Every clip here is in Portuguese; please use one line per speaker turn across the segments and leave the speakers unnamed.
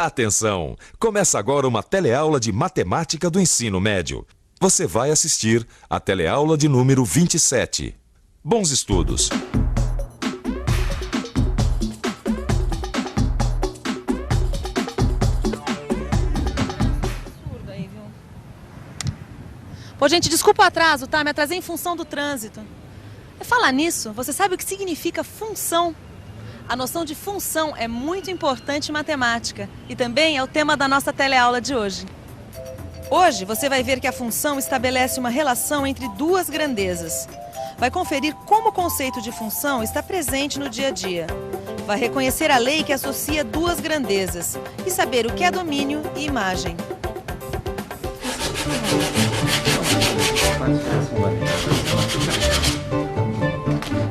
Atenção! Começa agora uma teleaula de matemática do ensino médio. Você vai assistir a teleaula de número 27. Bons estudos!
Pô, gente, desculpa o atraso, tá? Me atrasei em função do trânsito. Falar nisso, você sabe o que significa função? A noção de função é muito importante em matemática e também é o tema da nossa teleaula de hoje. Hoje você vai ver que a função estabelece uma relação entre duas grandezas. Vai conferir como o conceito de função está presente no dia a dia. Vai reconhecer a lei que associa duas grandezas e saber o que é domínio e imagem.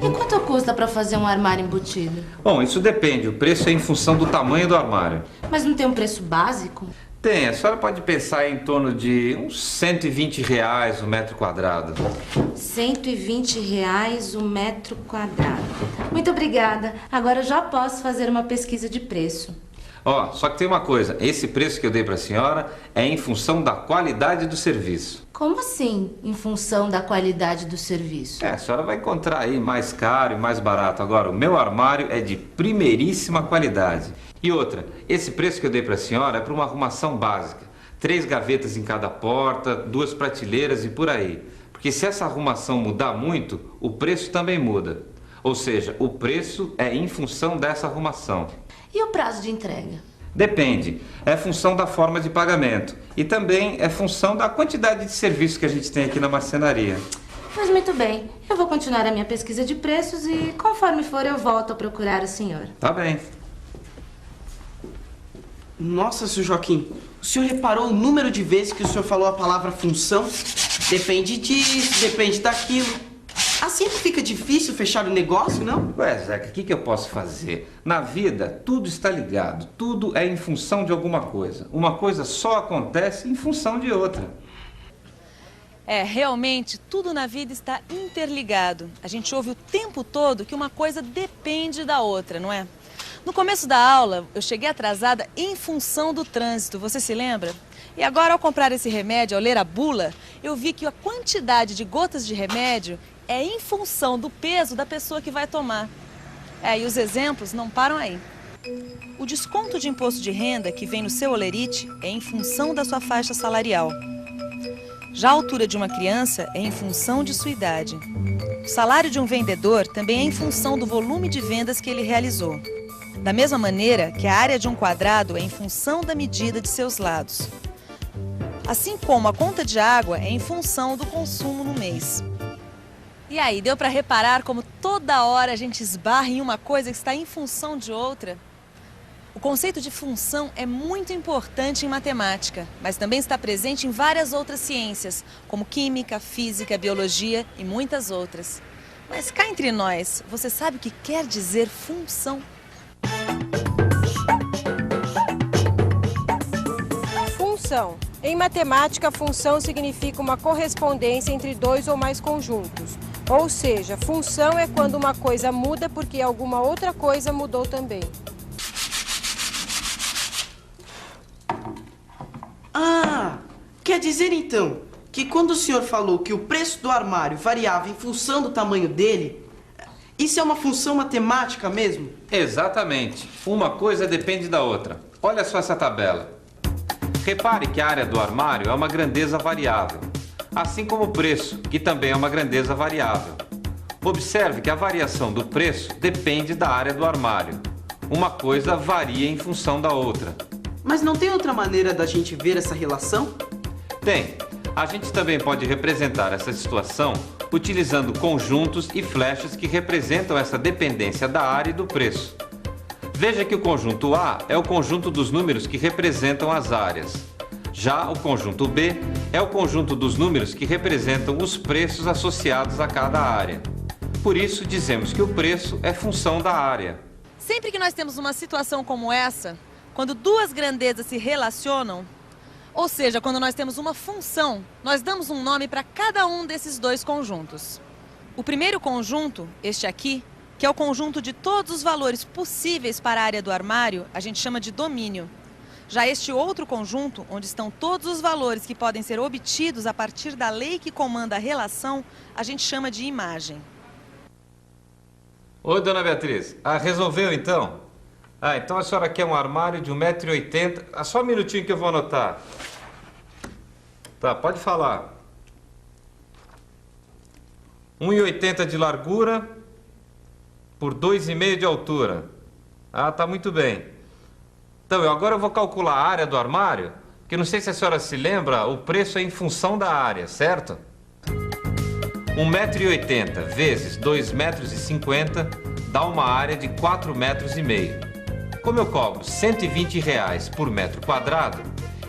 E quanto custa para fazer um armário embutido?
Bom, isso depende. O preço é em função do tamanho do armário.
Mas não tem um preço básico?
Tem. A senhora pode pensar em torno de uns R$ 120 o metro quadrado.
R$ 120 o metro quadrado. Muito obrigada. Agora eu já posso fazer uma pesquisa de preço.
Ó, só que tem uma coisa. Esse preço que eu dei para a senhora é em função da qualidade do serviço.
Como assim, em função da qualidade do serviço?
A senhora vai encontrar aí mais caro e mais barato. Agora, o meu armário é de primeiríssima qualidade. E outra, esse preço que eu dei para a senhora é para uma arrumação básica. 3 gavetas em cada porta, 2 prateleiras e por aí. Porque se essa arrumação mudar muito, o preço também muda. Ou seja, o preço é em função dessa arrumação.
E o prazo de entrega?
Depende. É função da forma de pagamento. E também é função da quantidade de serviço que a gente tem aqui na marcenaria.
Pois muito bem. Eu vou continuar a minha pesquisa de preços e, conforme for, eu volto a procurar o senhor.
Tá bem.
Nossa, seu Joaquim, o senhor reparou o número de vezes que o senhor falou a palavra função? Depende disso, depende daquilo. Assim não fica difícil fechar o negócio, não?
Ué, Zeca, o que eu posso fazer? Na vida, tudo está ligado. Tudo é em função de alguma coisa. Uma coisa só acontece em função de outra.
Realmente, tudo na vida está interligado. A gente ouve o tempo todo que uma coisa depende da outra, não é? No começo da aula, eu cheguei atrasada em função do trânsito, você se lembra? E agora, ao comprar esse remédio, ao ler a bula, eu vi que a quantidade de gotas de remédio é em função do peso da pessoa que vai tomar. E os exemplos não param aí. O desconto de imposto de renda que vem no seu holerite é em função da sua faixa salarial. Já a altura de uma criança é em função de sua idade. O salário de um vendedor também é em função do volume de vendas que ele realizou. Da mesma maneira que a área de um quadrado é em função da medida de seus lados. Assim como a conta de água é em função do consumo no mês. E aí, deu para reparar como toda hora a gente esbarra em uma coisa que está em função de outra? O conceito de função é muito importante em matemática, mas também está presente em várias outras ciências, como química, física, biologia e muitas outras. Mas cá entre nós, você sabe o que quer dizer função?
Função. Em matemática, função significa uma correspondência entre dois ou mais conjuntos. Ou seja, função é quando uma coisa muda porque alguma outra coisa mudou também.
Ah, quer dizer então que quando o senhor falou que o preço do armário variava em função do tamanho dele, isso é uma função matemática mesmo?
Exatamente. Uma coisa depende da outra. Olha só essa tabela. Repare que a área do armário é uma grandeza variável, assim como o preço, que também é uma grandeza variável. Observe que a variação do preço depende da área do armário. Uma coisa varia em função da outra.
Mas não tem outra maneira da gente ver essa relação?
Tem. A gente também pode representar essa situação utilizando conjuntos e flechas que representam essa dependência da área e do preço. Veja que o conjunto A é o conjunto dos números que representam as áreas. Já o conjunto B é o conjunto dos números que representam os preços associados a cada área. Por isso, dizemos que o preço é função da área.
Sempre que nós temos uma situação como essa, quando duas grandezas se relacionam, ou seja, quando nós temos uma função, nós damos um nome para cada um desses dois conjuntos. O primeiro conjunto, este aqui, que é o conjunto de todos os valores possíveis para a área do armário, a gente chama de domínio. Já este outro conjunto, onde estão todos os valores que podem ser obtidos a partir da lei que comanda a relação, a gente chama de imagem.
Oi, dona Beatriz. Resolveu então? Então a senhora quer um armário de 1,80 m. Só um minutinho que eu vou anotar. Tá, pode falar. 1,80 m de largura por 2,5 m de altura. Tá muito bem. Então, agora eu vou calcular a área do armário, que não sei se a senhora se lembra, o preço é em função da área, certo? 1,80 m vezes 2,50 m dá uma área de 4,5 m. Como eu cobro R$120 por metro quadrado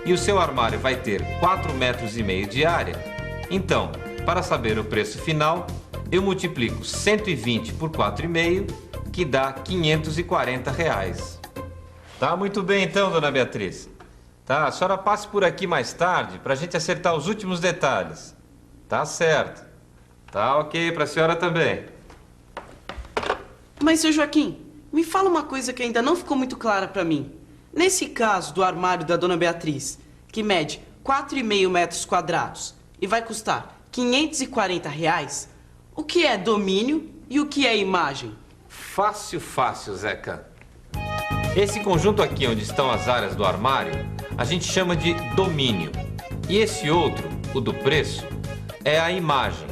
e o seu armário vai ter 4,5 m de área, então, para saber o preço final, eu multiplico 120 por 4,5, que dá R$540. Tá muito bem então, dona Beatriz. Tá, a senhora passe por aqui mais tarde para a gente acertar os últimos detalhes. Tá certo. Tá ok para a senhora também.
Mas, seu Joaquim, me fala uma coisa que ainda não ficou muito clara para mim. Nesse caso do armário da dona Beatriz, que mede 4,5 metros quadrados e vai custar R$540, o que é domínio e o que é imagem?
Fácil, fácil, Zeca. Esse conjunto aqui onde estão as áreas do armário, a gente chama de domínio. E esse outro, o do preço, é a imagem.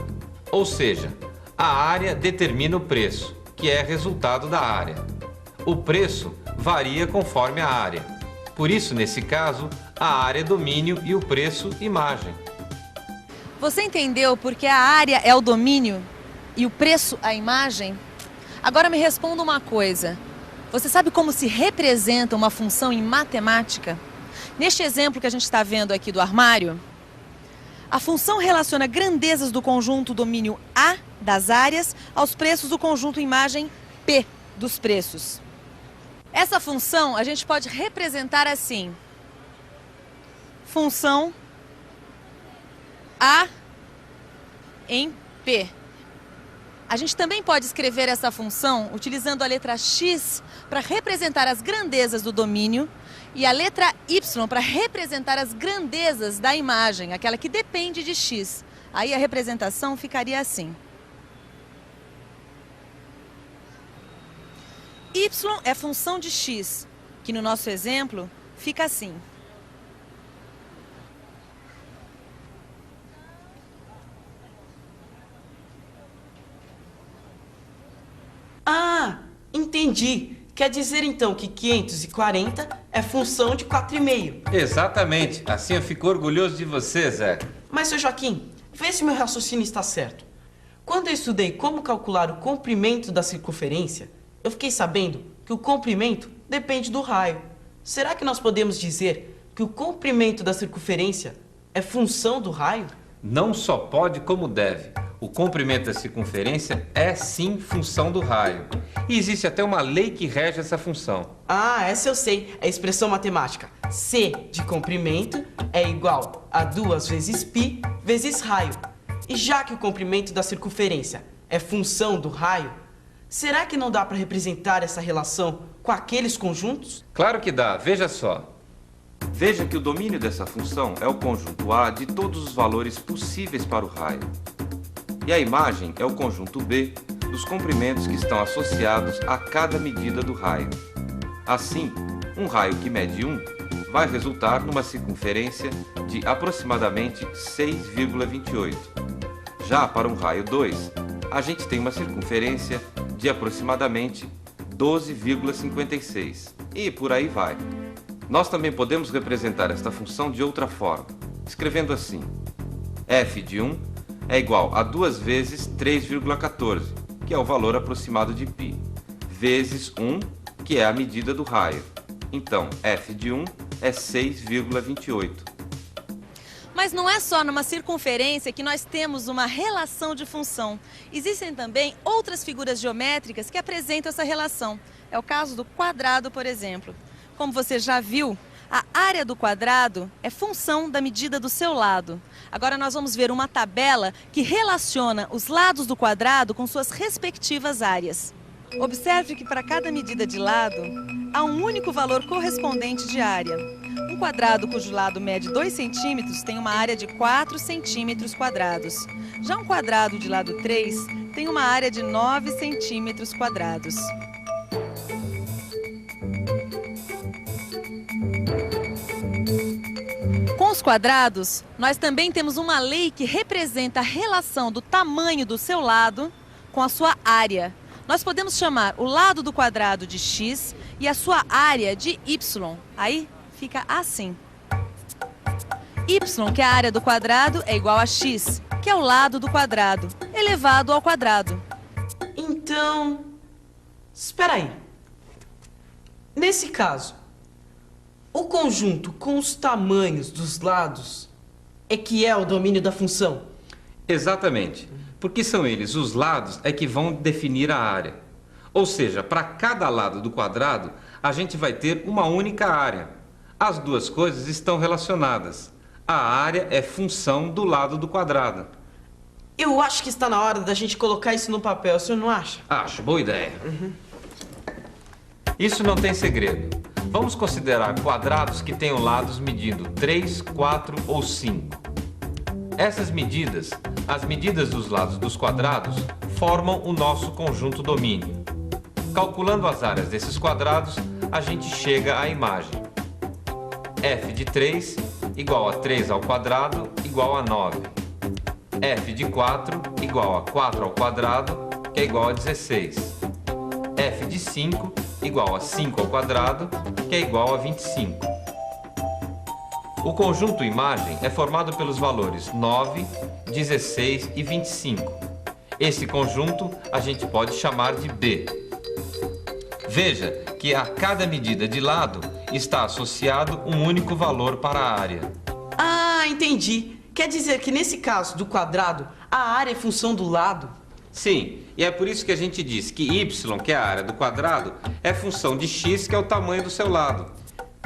Ou seja, a área determina o preço, que é resultado da área. O preço varia conforme a área. Por isso, nesse caso, a área é domínio e o preço, imagem.
Você entendeu por que a área é o domínio e o preço a imagem? Agora me responda uma coisa. Você sabe como se representa uma função em matemática? Neste exemplo que a gente está vendo aqui do armário, a função relaciona grandezas do conjunto domínio A das áreas aos preços do conjunto imagem P dos preços. Essa função a gente pode representar assim. Função A em P. A gente também pode escrever essa função utilizando a letra X para representar as grandezas do domínio e a letra Y para representar as grandezas da imagem, aquela que depende de X. Aí a representação ficaria assim. Y é função de X, que no nosso exemplo fica assim.
Entendi. Quer dizer então que 540 é função de 4,5.
Exatamente. Assim eu fico orgulhoso de você, Zeca.
Mas, seu Joaquim, vê se meu raciocínio está certo. Quando eu estudei como calcular o comprimento da circunferência, eu fiquei sabendo que o comprimento depende do raio. Será que nós podemos dizer que o comprimento da circunferência é função do raio?
Não só pode, como deve. O comprimento da circunferência é sim função do raio. E existe até uma lei que rege essa função.
Essa eu sei. É a expressão matemática. C de comprimento é igual a 2 vezes π vezes raio. E já que o comprimento da circunferência é função do raio, será que não dá para representar essa relação com aqueles conjuntos?
Claro que dá. Veja só.
Veja que o domínio dessa função é o conjunto A de todos os valores possíveis para o raio. E a imagem é o conjunto B dos comprimentos que estão associados a cada medida do raio. Assim, um raio que mede 1 vai resultar numa circunferência de aproximadamente 6,28. Já para um raio 2, a gente tem uma circunferência de aproximadamente 12,56. E por aí vai. Nós também podemos representar esta função de outra forma, escrevendo assim: f de 1 é igual a 2 vezes 3,14, que é o valor aproximado de π, vezes 1, que é a medida do raio. Então, f de 1 é 6,28.
Mas não é só numa circunferência que nós temos uma relação de função. Existem também outras figuras geométricas que apresentam essa relação. É o caso do quadrado, por exemplo. Como você já viu, a área do quadrado é função da medida do seu lado. Agora nós vamos ver uma tabela que relaciona os lados do quadrado com suas respectivas áreas. Observe que para cada medida de lado, há um único valor correspondente de área. Um quadrado cujo lado mede 2 centímetros tem uma área de 4 centímetros quadrados. Já um quadrado de lado 3 tem uma área de 9 centímetros quadrados. Com os quadrados, nós também temos uma lei que representa a relação do tamanho do seu lado com a sua área. Nós podemos chamar o lado do quadrado de x e a sua área de y. Aí fica assim. Y, que é a área do quadrado, é igual a x, que é o lado do quadrado, elevado ao quadrado.
Então, espera aí. Nesse caso, o conjunto com os tamanhos dos lados é que é o domínio da função?
Exatamente, porque são eles, os lados, é que vão definir a área. Ou seja, para cada lado do quadrado, a gente vai ter uma única área. As duas coisas estão relacionadas. A área é função do lado do quadrado.
Eu acho que está na hora da gente colocar isso no papel, o senhor não acha?
Acho, boa ideia. Isso não tem segredo. Vamos considerar quadrados que tenham lados medindo 3, 4 ou 5. Essas medidas, as medidas dos lados dos quadrados, formam o nosso conjunto domínio. Calculando as áreas desses quadrados, a gente chega à imagem. F de 3 igual a 3 ao quadrado igual a 9. F de 4 igual a 4 ao quadrado, que é igual a 16. F de 5 igual a 5 ao quadrado, que é igual a 25. O conjunto imagem é formado pelos valores 9, 16 e 25. Esse conjunto a gente pode chamar de B. Veja que a cada medida de lado está associado um único valor para a área.
Ah, entendi. Quer dizer que nesse caso do quadrado, a área é função do lado?
Sim, e é por isso que a gente diz que y, que é a área do quadrado, é função de x, que é o tamanho do seu lado.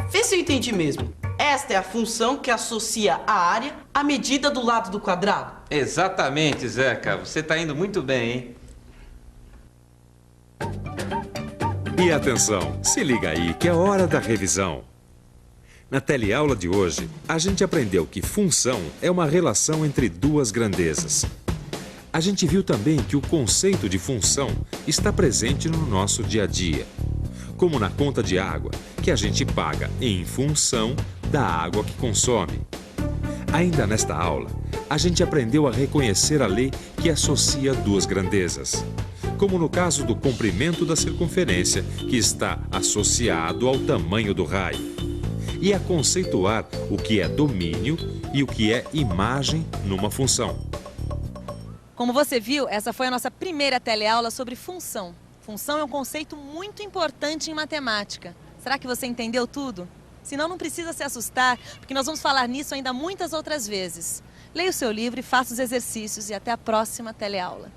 Vê se eu entendi mesmo. Esta é a função que associa a área à medida do lado do quadrado.
Exatamente, Zeca. Você está indo muito bem, hein?
E atenção, se liga aí que é hora da revisão. Na teleaula de hoje, a gente aprendeu que função é uma relação entre duas grandezas. A gente viu também que o conceito de função está presente no nosso dia a dia, como na conta de água, que a gente paga em função da água que consome. Ainda nesta aula, a gente aprendeu a reconhecer a lei que associa duas grandezas, como no caso do comprimento da circunferência, que está associado ao tamanho do raio, e a conceituar o que é domínio e o que é imagem numa função.
Como você viu, essa foi a nossa primeira teleaula sobre função. Função é um conceito muito importante em matemática. Será que você entendeu tudo? Senão não precisa se assustar, porque nós vamos falar nisso ainda muitas outras vezes. Leia o seu livro e faça os exercícios e até a próxima teleaula.